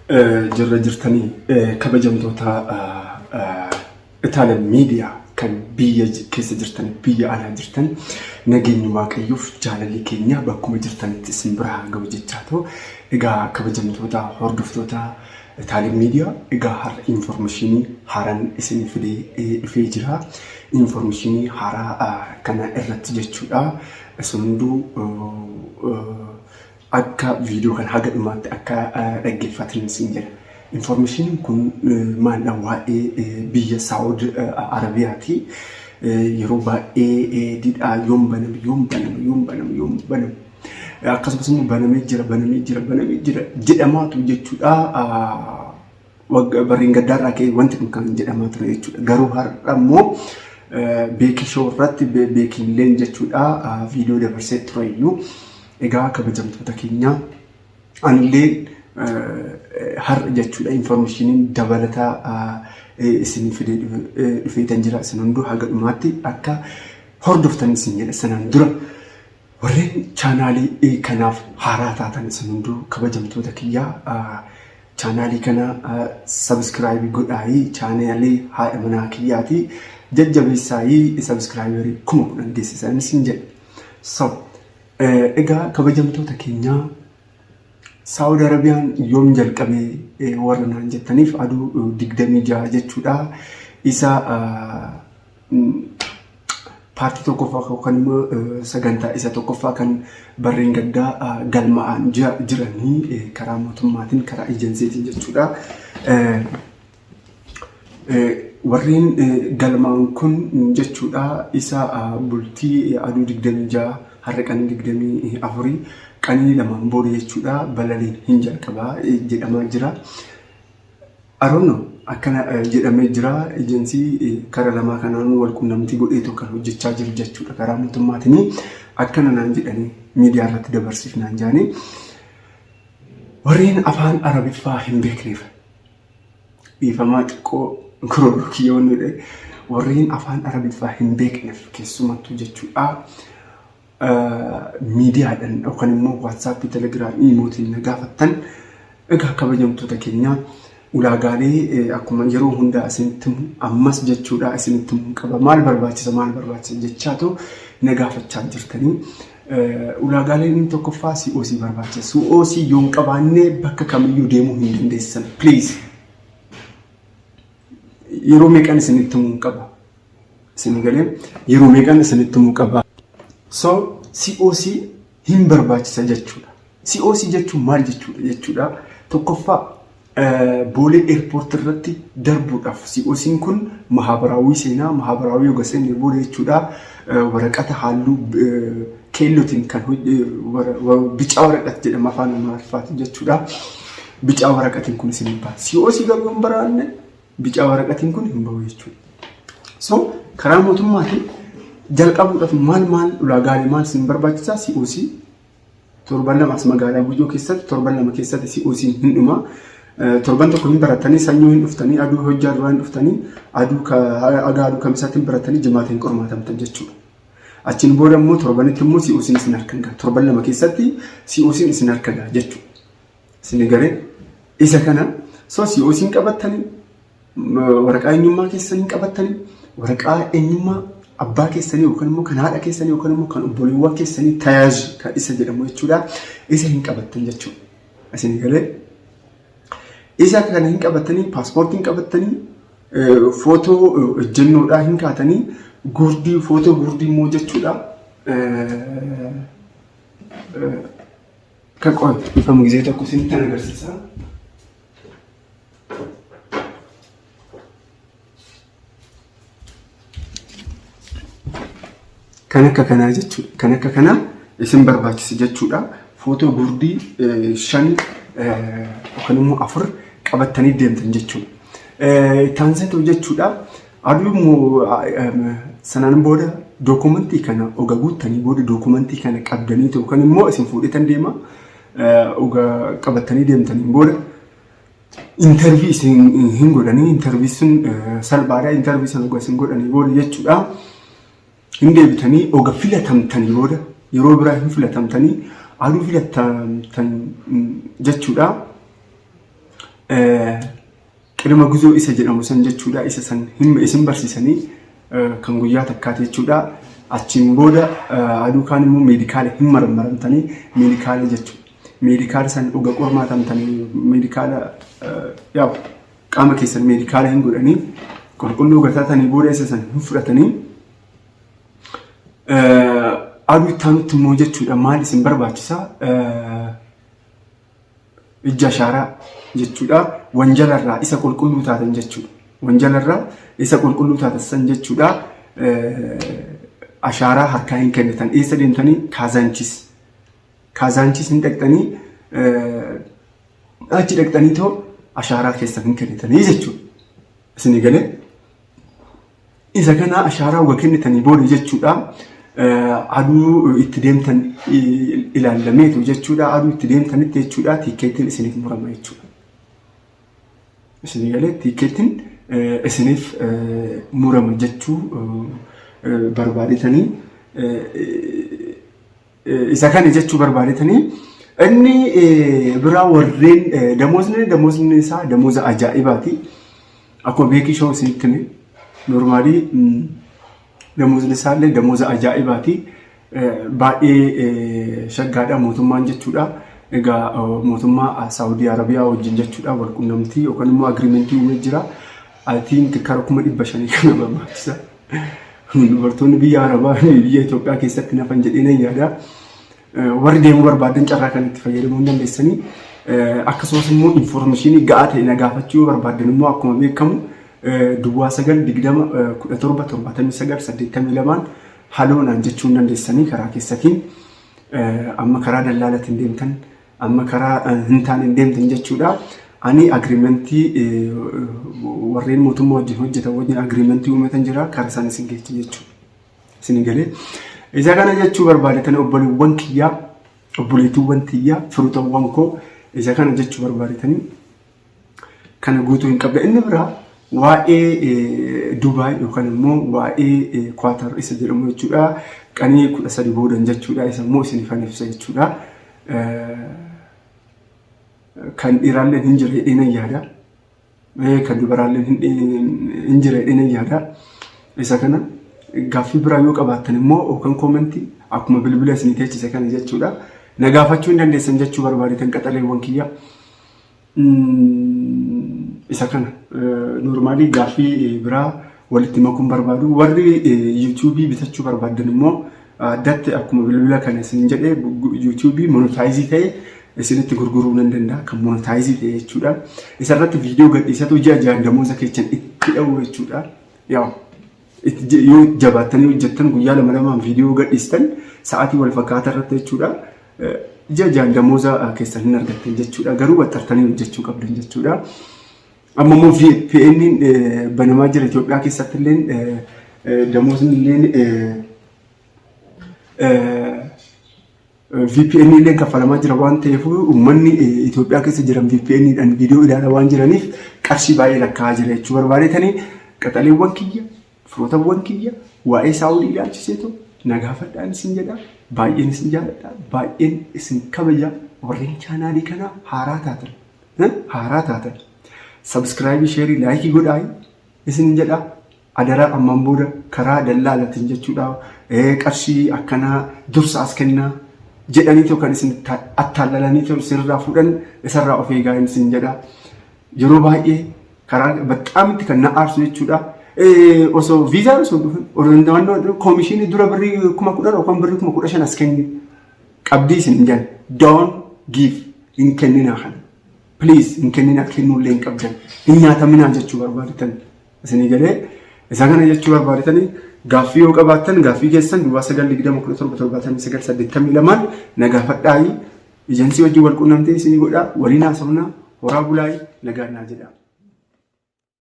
jirra jirtanii kabajamtoota Italian media kan biyya keessa jirtan biyya alaa jirtan nageenyi waaqayyoof jaalalli keenya bakkuma jirtanitti isin bira ga'u jechaa ta'u egaa kabajamtoota hordoftoota Italian media egaa har'a information haaraan isin fidee dhufee jira information haaraa kana irratti jechuudha sundu akka video kan haga dhumaatti akka dhaggeeffatan isin jira information kun maal waa'ee biyya Saudi Arabiyaati yeroo baay'ee didhaa yoom baname akkasumas banamee jira jedhamaatu jechuudha waggaa bariin gaddaarraa ka'ee wanti kun kan jedhamaa ture jechuudha garuu har'a immoo beekii show irratti beekiin leen jechuudha video dabarsee ture iyyuu egaa kabajamtoota keenya anillee har'a jechuudha information dabalata isin fidee dhufeetan jira isin hunduu haga dhumaatti akka hordoftan isin jedha sanaan dura warreen chaanaalii kanaaf haaraa taatan isin hunduu kabajamtoota kiyya chaanaalii kana subscribe godhaayi chaanaalii haadha manaa kiyyaati jajjabeessaayi subscriberii kuma kudhan geessisan isin jedha so egaa kabajamtoota keenya Saudi Arabiyaan yoom jalqabee warra naan jettaniif aduu 26 jechuudha isa paartii tokkoffaa yookaan immoo sagantaa isa tokkoffaa kan barreen gaddaa galma'aan jiranii karaa mootummaatiin karaa ejensiitiin jechuudha warreen galmaan kun jechuudha isa bultii aduu 26 har'a kan 24 qanii lamaan booda jechuudha balaliin hin jalqabaa jedhamaa jira aroonno akkana jedhamee jira ejensii karaa lamaa kanaan wal quunnamtii godheetu kan hojjechaa jiru jechuudha karaa mootummaatiin akkana naan jedhanii miidiyaa irratti dabarsiifnaan jaanii warreen afaan arabiffaa hin beekneef dhiifamaa xiqqoo gurguruu kiyyoonni warreen afaan arabiffaa hin beekneef keessumattuu jechuudha miidiyaadhaan yookaan immoo WhatsApp, Telegram, Imootiin nagaafattan egaa kabajamtoota keenya ulaagaalee akkuma yeroo hundaa isinitti ammas jechuudha isinitti qaba maal barbaachisa jechaatu nagaafachaa jirtanii ulaagaaleen tokkoffaa COC barbaachisa COC yoon qabaanne bakka kamiyyuu deemuu hin dandeessan please yeroo meeqan isinitti qaba isin galee yeroo meeqan isinitti qaba so COC hin barbaachisa jechuudha COC jechuun maal jechuudha tokkoffaa boolee airport irratti darbuudhaaf COC kun mahabaraawii seenaa mahabaraawii yogaseen booda jechuudha waraqata halluu keellootiin kan bicaa waraqata jedhama afaan amaariffaatiin jechuudha bicaa waraqatiin kun isin ba'a COC garuu hin baraanne bicaa waraqatiin kun hin ba'u jechuudha so karaa mootummaatiin jalqabuudhaaf maal ulaagaalee maal isin barbaachisa COC torban lama as magaalaa Buujoo keessatti torban lama keessatti COC hin dhuma torban tokko hin baratanii sanyoo hin dhuftanii aduu hojjaa duraan dhuftanii aduu kamisaatti hin baratanii jimaatiin qormaatamtan jechuudha achiin booda immoo torbanitti immoo COC isin harkan ga'a torban lama keessatti COC isin harkan ga'a jechuudha isin garee isa kana so COC qabattanii waraqaa eenyummaa keessanii qabattanii waraqaa eenyummaa abbaa keessanii yookaan immoo kan haadha keessanii yookaan immoo kan obboleewwan keessanii tayaaj kan isa jedhamu jechuudha isa hin qabattan jechuudha isin galee isa kana hin qabattanii paaspoortiin qabattanii footoo ejjennoodhaa hin kaatanii gurdii footoo gurdii immoo jechuudha kan qo'atu ifamu gisee tokko isinitti agarsiisa kan akka kanaa jechuudha kan akka kanaa isin barbaachisa jechuudha footoo gurdii 5 yookaan immoo 4 qabattanii deemtan jechuudha taanseetu jechuudha aduu immoo sanaan booda dookumentii kana oga guuttanii booda dookumentii kana qabdanii yookaan immoo isin fuudhetan deema oga qabattanii deemtaniin booda interview isin hin godhanii interview sun salphaadha interview sana oga isin godhanii booda jechuudha hindi bitanii oga filatamtanii booda yeroo biraa hin filatamtanii aduu filatamtan jechuudha qilma guzoo isa jedhamu san jechuudha. Isa san isin barsiisanii kan guyyaa takkaati jechuudha. Achiin booda aduu kaan immoo meedikaala hin marmaramtanii meedikaala jechuudha. Meedikaala san dhuga qormaatamtanii meedikaala yaa qaama keessan meedikaala hin godhanii qulqulluu gataatanii booda isa san hin fudhatanii aduu ittaanutti immoo jechuudha. Maal isin barbaachisa? Ija ashaaraa jechuudha. Wanjalarraa isa qulqulluu taatan jechuudha. Wanjalarraa isa qulqulluu taatan san jechuudha. Ashaaraa harkaa hin kennitan. Eessa deemtanii? Kaazaanchis. Kaazaanchis hin dhaqxanii achi dhaqxanii too ashaaraa keessan hin kennitanii jechuudha. Isin galee isa kana ashaaraa uga kennitanii booda jechuudha. Aduu itti deemtan ilaalameetu jechuudha. Aduu itti deemtanitti jechuudha. Tiikeettiin isiniif murama jechuudha. Isin galee tiikeettiin isiniif murama jechuu barbaadetanii isa kana jechuu barbaadetanii inni biraa warreen damoosni isaa damooza ajaa'ibaati. Akkuma beekii shoo isinitti hime normaalii damoosni isaallee damooza ajaa'ibaati. Baay'ee shaggaadha mootummaan jechuudha. Egaa mootummaa Saawudii Arabiyaa wajjin jechuudha wal quunnamtii yookaan immoo agriimentii uumee jira. I think kara 500 kana barbaachisa. Dubartoonni biyya Arabaa biyya Itoophiyaa keessatti nafan jedhee yaada. Warri deemuu barbaadan carraa kanatti fayyadamuu dandeessanii akkasumas immoo informationii ga'aa ta'e na gaafachuu barbaadan immoo akkuma beekamu Duwwaa 920177982 haloonaan jechuun dandeessanii karaa keessatiin amma karaa dallaalatiin deemtan amma karaa hin taane deemtan jechuudha. Ani agreementii warreen mootummaa wajjin hojjetan wajjin agreementii uumatan jira karaa isaan isin geechi jechuudha. Isin galee isa kana jechuu barbaadetan obboleewwan kiyyaa obboleettuuwwan tiyyaa firootawwan koo isa kana jechuu barbaadetanii kana guutuu hin qabda. Inni biraa waa'ee Dubaay yookaan immoo waa'ee Kwaatar isa jedhamu jechuudha. Qanii 13 boodan jechuudha. Isa immoo isiniif ibsa jechuudha. Kan dhiiraalleen hin jirre dheena yaada. Kan dubaraalleen hin jirre dheena yaada. Isa kana gaaffii biraa yoo qabaattan immoo yookaan koomentii akkuma bilbila isinii teechise kana jechuudha. Na gaafachuu hin dandeessan jechuu barbaadetan qaxaleewwan kiyya. Isa kana normaalii gaaffii biraa walitti makuun barbaadu. Warri YouTube bitachuu barbaadan immoo addatti akkuma bilbila kana isin jedhee YouTube monetaayizii ta'e isinitti gurguruu nan danda'a. Kan monetaayizii ta'e jechuudha. Isarratti viidiyoo gadhiisatu ji'a damooza keessan itti dha'u jechuudha. Yoo jabaattanii hojjettan guyyaa 2 viidiyoo gadhiistan sa'aatii wal fakkaataa irratti jechuudha. Ji'a damooza keessan hin argattan jechuudha. Garuu waxxartanii hojjechuu qabdan jechuudha. Amma immoo VPN banamaa jira Itoophiyaa keessatti illee damoozni illee VPN illee kaffalamaa jira waan ta'eef uummanni Itoophiyaa keessa jiran VPN dhaan viidiyoo ilaalaa waan jiraniif qarshii baay'ee lakkaa'aa jira jechuu barbaadetanii qaxaleewwan kiyya firootawwan kiyya waa'ee Saawudii ilaalchiseetu na gaafadhaan isin jedha. Baay'een isin jaalladha. Baay'een isin kabaja. Warreen chaanaalii kana haaraa taatan subscribe share like godhaa isin jedha. Adara ammaan booda karaa dallaalatiin jechuudha. Qarshii akkanaa dursa as kennaa jedhanii kan isin attaallalanii sirraa fuudhan isarraa of eegaa isin jedha. Yeroo baay'ee karaa baxaamitti kan na aarsu jechuudha. Osoo viizaan osoo dhufan koomishinii dura birrii 10,000 yookaan birrii 15,000 as kenni qabdii isin jedhan. Don't give hin kenninaa kana. Please hin kenninaa kennuullee hin qabdan. Hin nyaataminaa jechuu barbaadatan. Isin galee isa kana jechuu barbaadatan gaaffii yoo qabaattan gaaffii keessan Duwwaa 920177982 na gaafadhaa. Ejensii wajjin wal quunnamtee isin godhaa. Waliin haasofnaa horaa bulaa nagaan naa jedha.